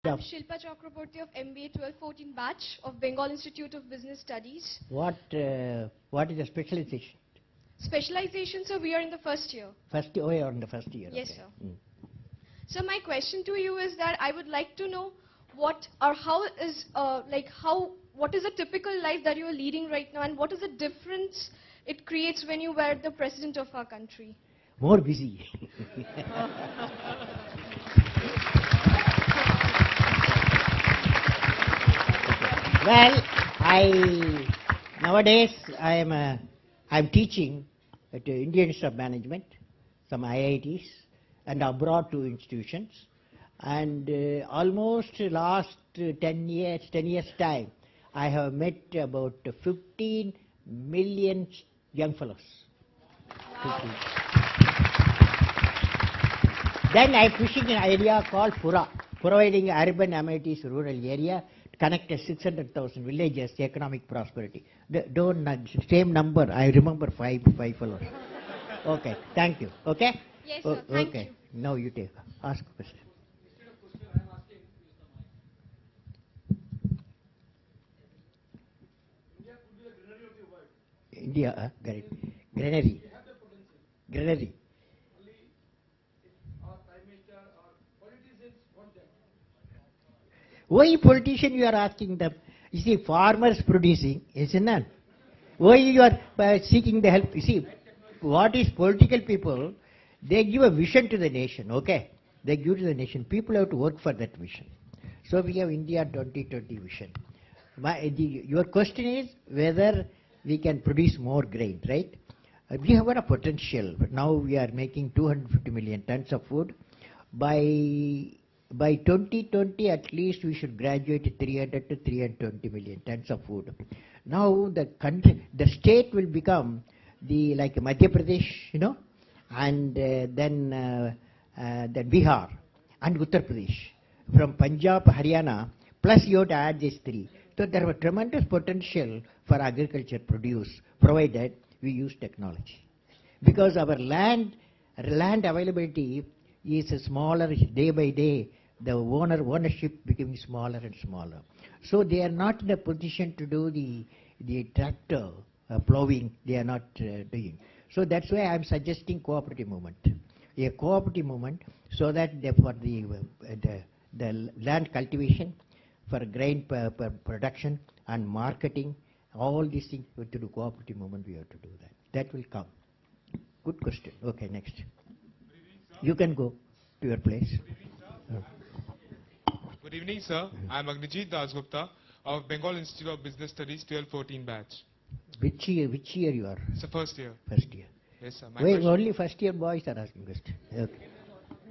I'm Shilpa Chakraborty of MBA 1214 batch of Bengal Institute of Business Studies. What is the specialization? Specialization, sir, we are in the first year. First year, oh, you are in the first year. Yes, okay. sir. So my question to you is that I would like to know what or how is what is a typical life that you are leading right now, and what is the difference it creates when you were the president of our country? More busy. Well, nowadays I'm teaching at the Indian Institute of Management, some IITs, and abroad to institutions, and almost last 10 years time, I have met about 15 million young fellows. Wow. Then I'm pushing an idea called PURA, providing urban amenities rural area, connected 600,000 villages, economic prosperity. Same number, I remember five fellows. Okay, thank you. Okay? Yes, sir. Thank okay. you. Now you ask a question. India, granary. Granary. Why politician you are asking them? You see, farmers producing, isn't it? Why you are seeking the help? You see, what is political people? They give a vision to the nation, okay? They give to the nation. People have to work for that vision. So we have India 2020 vision. Your question is whether we can produce more grain, right? We have got a potential, but now we are making 250 million tons of food. By 2020, at least we should graduate 300 to 320 million tons of food. Now the state will become like Madhya Pradesh, and then Bihar and Uttar Pradesh. From Punjab, Haryana, plus you have to add these three. So there was tremendous potential for agriculture produce, provided we use technology. Because our land availability is smaller day by day. The ownership becoming smaller and smaller. So they are not in a position to do the tractor plowing. They are not doing. So that's why I am suggesting cooperative movement. A cooperative movement, so that for the land cultivation, for grain production and marketing, all these things we have to do cooperative movement. We have to do that. That will come. Good question. Okay, next. You can go to your place. Good evening, sir. I am Agnijit Dasgupta of Bengal Institute of Business Studies 1214 batch. Which year you are? It's the first year. First year. Yes, sir. Wait, only first year boys are asking question.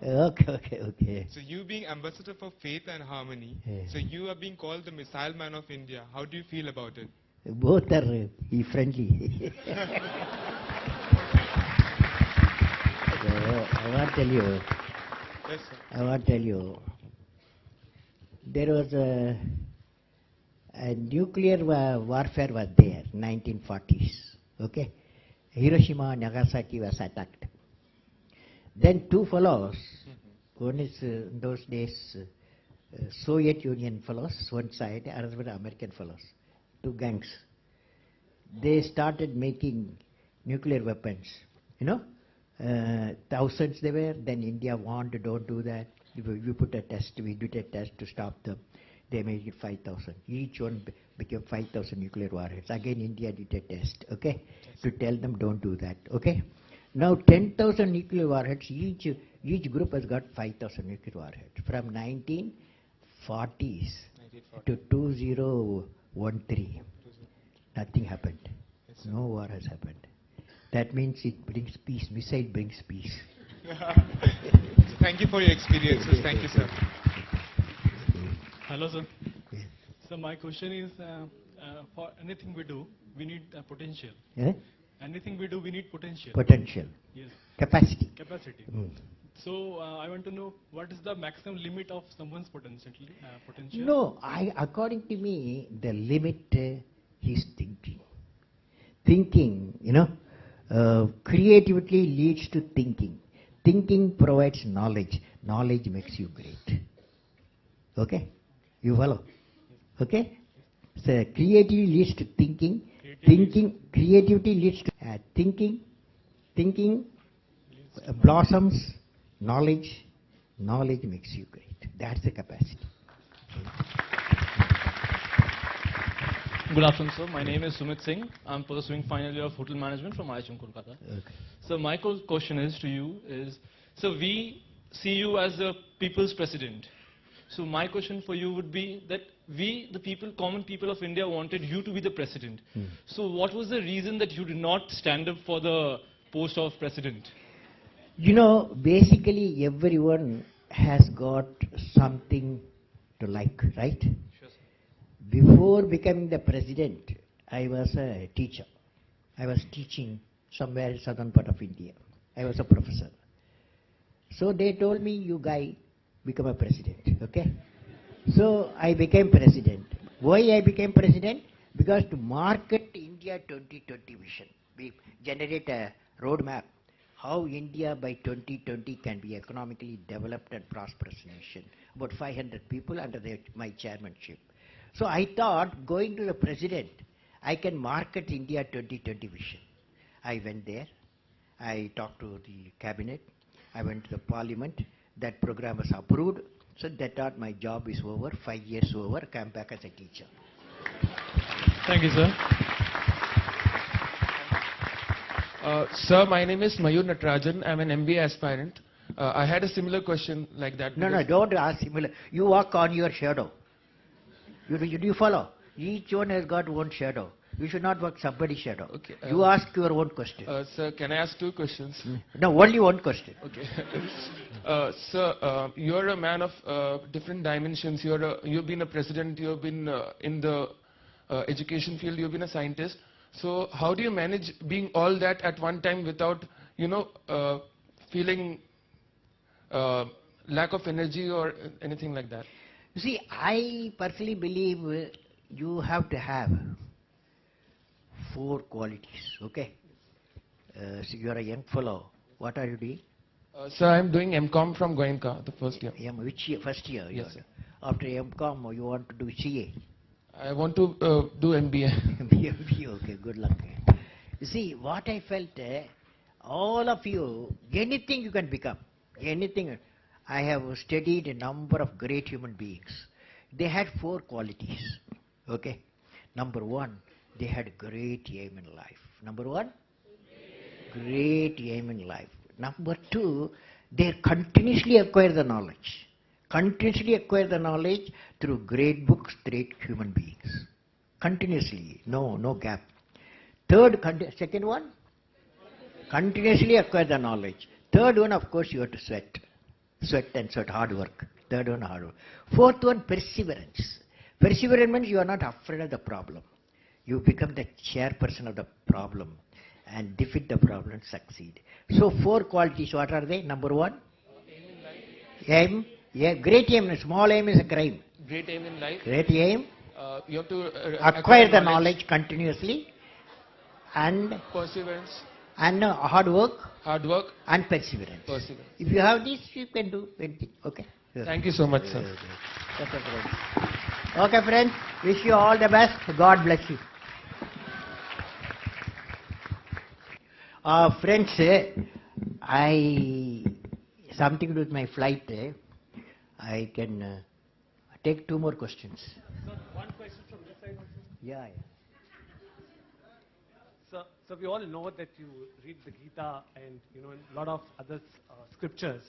Okay. So you being ambassador for faith and harmony, Yeah. so you are being called the missile man of India. How do you feel about it? Both are friendly. I want to tell you. Yes, sir. I want to tell you. There was a nuclear warfare was there, 1940s. Okay, Hiroshima and Nagasaki was attacked. Then two fellows, one is in those days Soviet Union fellows, one side, another one American fellows, two gangs. They started making nuclear weapons. Thousands they were. Then India warned, don't do that. We put a test. We did a test to stop them. They made it 5,000. Each one became 5,000 nuclear warheads. Again, India did a test. Okay, to tell them don't do that. Okay. Now 10,000 nuclear warheads. Each group has got 5,000 nuclear warheads from 1940s to 2013. Nothing happened. Yes, No war has happened. That means it brings peace. Missile brings peace. So thank you for your experiences. Thank you, sir. Hello, sir. Yeah. So my question is, for anything we do, we need potential. Eh? Anything we do, we need potential. Potential. Yes. Capacity. Capacity. Mm. So I want to know what is the maximum limit of someone's potential? No, according to me, the limit is thinking. Thinking, creativity leads to thinking. Thinking provides knowledge. Knowledge makes you great. Okay? You follow? Okay? So creativity leads to thinking. Creativity leads to thinking. Thinking blossoms knowledge. Knowledge makes you great. That's the capacity. Good afternoon, sir. My name is Sumit Singh. I'm pursuing final year of hotel management from IHM Kolkata. Okay. So my question is to you is, so we see you as the people's president. So my question for you would be that we, the people, common people of India, wanted you to be the president. So what was the reason that you did not stand up for the post of president? You know, basically everyone has got something to like, right? Sure, sir. Before becoming the president, I was a teacher. I was teaching somewhere in southern part of India. I was a professor. So they told me, you guy, become a president, okay? So I became president. Why I became president? Because to market India 2020 vision, we generate a roadmap how India by 2020 can be economically developed and prosperous nation. About 500 people under my chairmanship. So I thought, going to the president, I can market India 2020 vision. I went there. I talked to the cabinet. I went to the parliament. That program was approved. So they thought my job is over, 5 years over, come back as a teacher. Thank you, sir. Sir, my name is Mayur Natarajan. I'm an MBA aspirant. I had a similar question like that. No, don't ask similar. You walk on your shadow. You follow? Each one has got one shadow. You should not work somebody's shadow. Okay, you ask your own question. Sir, can I ask two questions? No, only one question. Okay. Sir, you're a man of different dimensions. You've been a president, you've been in the education field, you've been a scientist. So how do you manage being all that at one time without, feeling lack of energy or anything like that? You see, I personally believe you have to have 4 qualities, okay? So you are a young fellow. What are you doing? Sir, I'm doing MCOM from Goenka, the first year. Which year? First year? Yes, sir. After MCOM, you want to do CA? I want to do MBA. MBA, okay, good luck. You see, what I felt, all of you, anything you can become, anything. I have studied a number of great human beings. They had 4 qualities, okay? Number 1, they had great aim in life. Number 1, great aim in life. Number 2, they continuously acquire the knowledge. Continuously acquire the knowledge through great books, great human beings. Continuously, no gap. Second one, continuously acquire the knowledge. Third one, of course, you have to sweat, hard work. Third one, hard work. Fourth one, perseverance. Perseverance means you are not afraid of the problem. You become the chairperson of the problem and defeat the problem and succeed. So 4 qualities, what are they? Number 1, aim. Yeah, great aim. Small aim is a crime. Great aim in life. Great aim. You have to acquire the knowledge continuously and perseverance. And hard work. Hard work. And perseverance. Perseverance. If you have this, you can do anything. Okay. Thank you so much, sir. Okay, friends. Okay, friends. Wish you all the best. God bless you. Friends, something to do with my flight. I can take 2 more questions. Sir, one question from this side also. Yeah. So we all know that you read the Gita and a lot of other scriptures.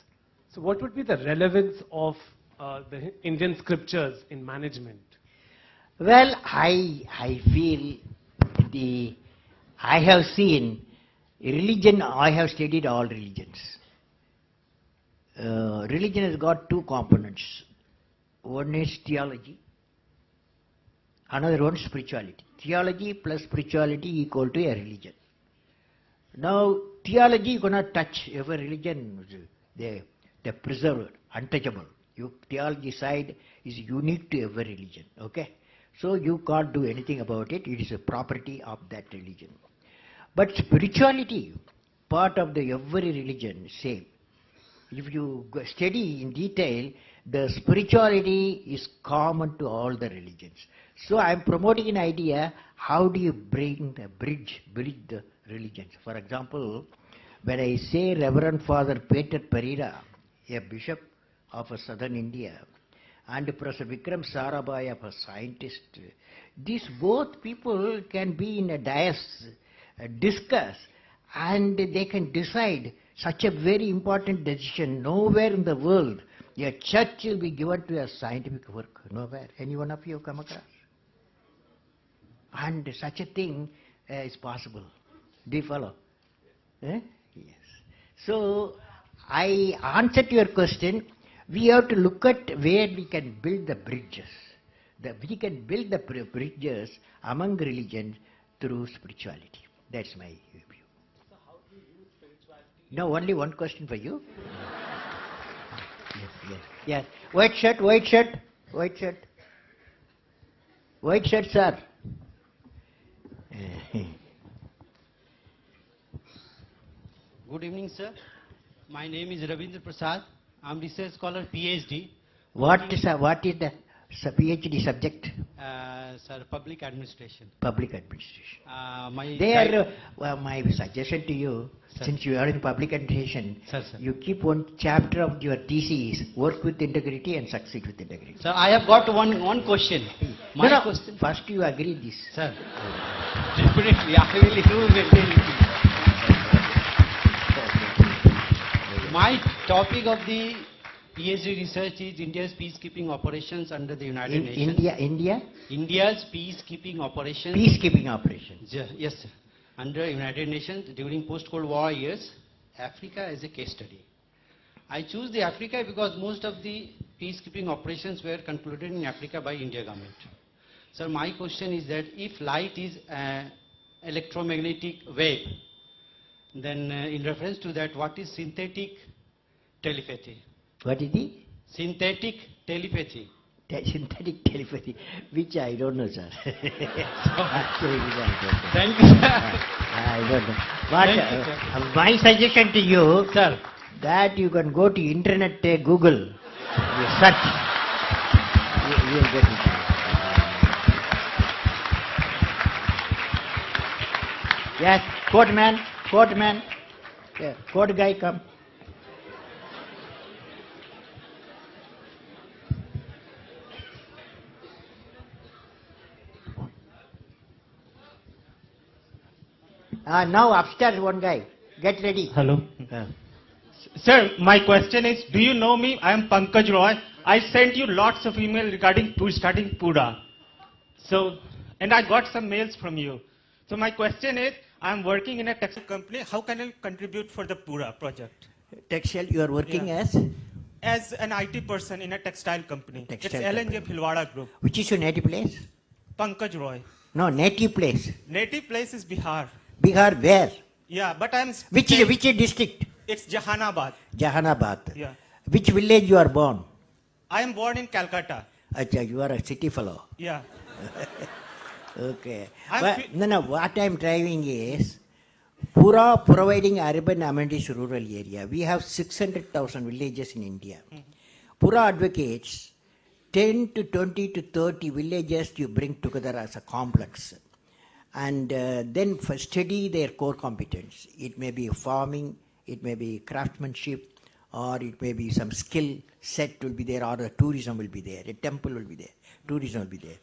So what would be the relevance of the Indian scriptures in management? Well, I feel I have seen religion. I have studied all religions. Religion has got 2 components. One is theology, another one spirituality. Theology plus spirituality equal to a religion. Now, theology you cannot touch. Every religion, they're preserved, untouchable. Theology side is unique to every religion, okay? So you can't do anything about it. It is a property of that religion. But spirituality, part of every religion, same. If you study in detail, the spirituality is common to all the religions. So I am promoting an idea, how do you bridge the religions? For example, when I say Reverend Father Peter Pereira, a bishop of southern India, and Professor Vikram Sarabhai, a scientist, these both people can be in a dais, discuss, and they can decide such a very important decision. Nowhere in the world a church will be given to a scientific work. Nowhere. Any one of you have come across? And such a thing is possible. Do you follow? Eh? Yes. So, I answered your question. We have to look at where we can build the bridges. We can build the bridges among religions through spirituality. That's my view. So how do you use spirituality? No, only one question for you. Yes. White shirt, white shirt, white shirt. White shirt, sir. Good evening, sir. My name is Ravindra Prasad. I'm research scholar, PhD. What is the PhD subject? Sir, public administration. Public administration. My suggestion to you, Sir. since you are in public administration, Sir, sir. you keep one chapter of your thesis, work with integrity and succeed with integrity. Sir, I have got one question. My question. First you agree this. Sir, definitely, I will do it. My topic of the PhD research is India's peacekeeping operations under the United Nations. India? India's peacekeeping operations. Peacekeeping operations. Yes, sir. Under United Nations during post-Cold War years, Africa as a case study. I choose the Africa because most of the peacekeeping operations were concluded in Africa by India government. So my question is that if light is an electromagnetic wave, then in reference to that, what is synthetic telepathy? What is the? Synthetic telepathy. Synthetic telepathy, which I don't know, sir. Actually, I don't know. Thank you, sir. I don't know. But Thank you, sir. my suggestion to you, Sir, that you can go to internet, Google, you search, you will get it. Yes, court man, yeah, court guy, come. Now upstairs one guy, get ready. Hello. Sir, my question is, do you know me? I am Pankaj Roy. I sent you lots of emails regarding starting Pura. So, and I got some mails from you. So my question is, I am working in a textile company. How can I contribute for the Pura project? Textile, you are working Yeah. As an IT person in a textile company. Textile it's LNJ company. Philwara Group. Which is your native place? Pankaj Roy. No, native place. Native place is Bihar. Bihar, where? Yeah, but I am... Which district? It's Jahanabad. Jahanabad. Yeah. Which village you are born? I am born in Calcutta. Acha, you are a city fellow. Yeah. Okay. I'm But, no, what I am driving is, Pura providing urban amenities rural area. We have 600,000 villages in India. Pura advocates 10 to 20 to 30 villages you bring together as a complex. And then study their core competence. It may be farming, it may be craftsmanship, or it may be some skill set will be there, or the tourism will be there, a temple will be there, tourism will be there.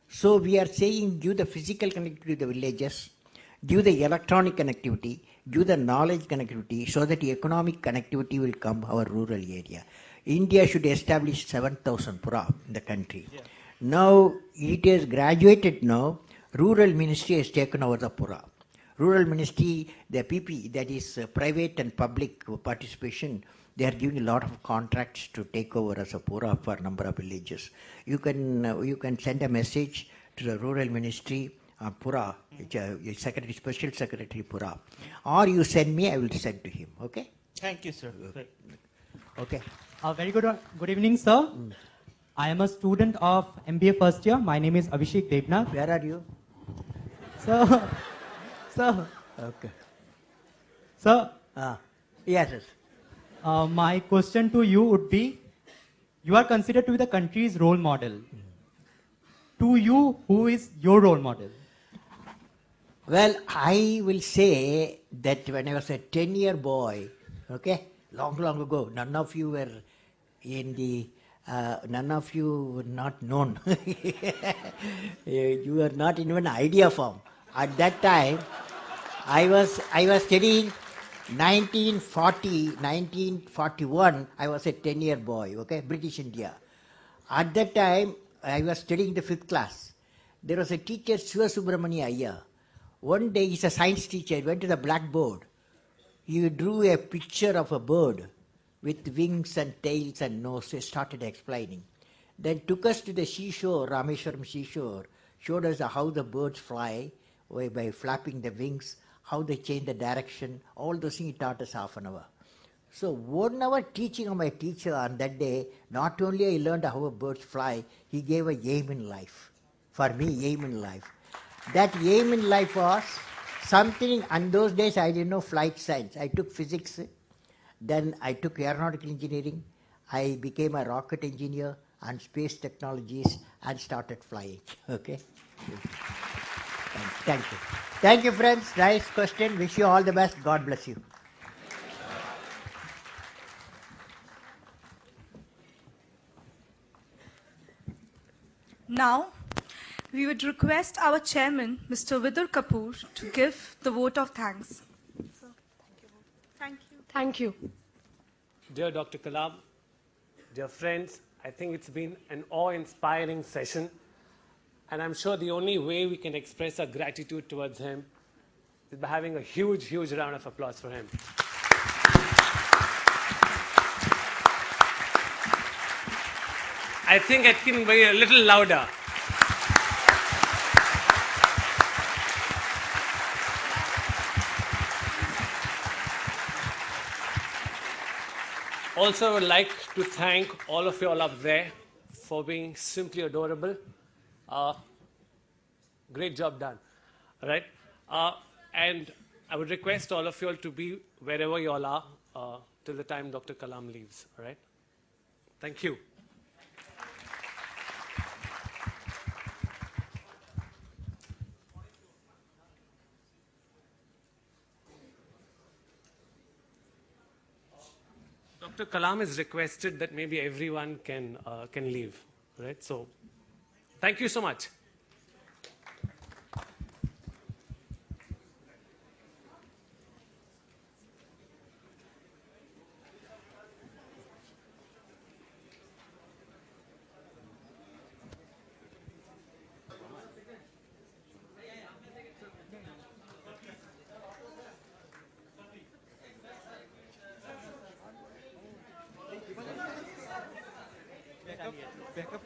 So we are saying give the physical connectivity to the villages, give the electronic connectivity, give the knowledge connectivity, so that the economic connectivity will come our rural area. India should establish 7,000 Pura in the country. Yeah. Now it is graduated now. Rural Ministry has taken over the Pura. Rural Ministry, the PP, that is private and public participation, they are giving a lot of contracts to take over as a Pura for a number of villages. You can send a message to the Rural Ministry, Pura, Secretary, Special Secretary Pura, or you send me, I will send to him. Okay? Thank you, sir. Okay. Very good evening, sir. I am a student of MBA first year. My name is Abhishek Devnath. Where are you? Sir. Okay. Sir. Yes. My question to you would be, You are considered to be the country's role model. To you, who is your role model? Well, I will say that when I was a 10-year boy, okay, long, long ago, none of you were not known. You were not in an idea form. At that time, I was studying 1941, I was a 10-year boy, okay, British India. At that time, I was studying the 5th class. There was a teacher, Siva Subramania Iyer. One day, he's a science teacher, he went to the blackboard. He drew a picture of a bird with wings and tails and nose. He started explaining. Then took us to the seashore, Rameshwaram seashore, showed us how the birds fly by flapping the wings, how they change the direction, all those things he taught us half an hour. So 1 hour teaching of my teacher on that day, not only I learned how birds fly, he gave a aim in life. For me, aim in life. That aim in life was something, and those days I didn't know flight science. I took physics, then I took aeronautical engineering, I became a rocket engineer and space technologies and started flying. Okay? Thank you. Thank you, friends. Nice question. Wish you all the best. God bless you. Now, we would request our chairman, Mr. Vidur Kapoor, to give the vote of thanks. Thank you. Thank you. Dear Dr. Kalam, dear friends, I think it's been an awe-inspiring session, and I'm sure the only way we can express our gratitude towards him is by having a huge, huge round of applause for him. I think it can be a little louder. Also, I would like to thank all of you all up there for being simply adorable. Great job done. All right? And I would request all of you all to be wherever you all are till the time Dr. Kalam leaves. All right? Thank you. Dr. Kalam has requested that maybe everyone can leave, right? So, thank you so much. Backup.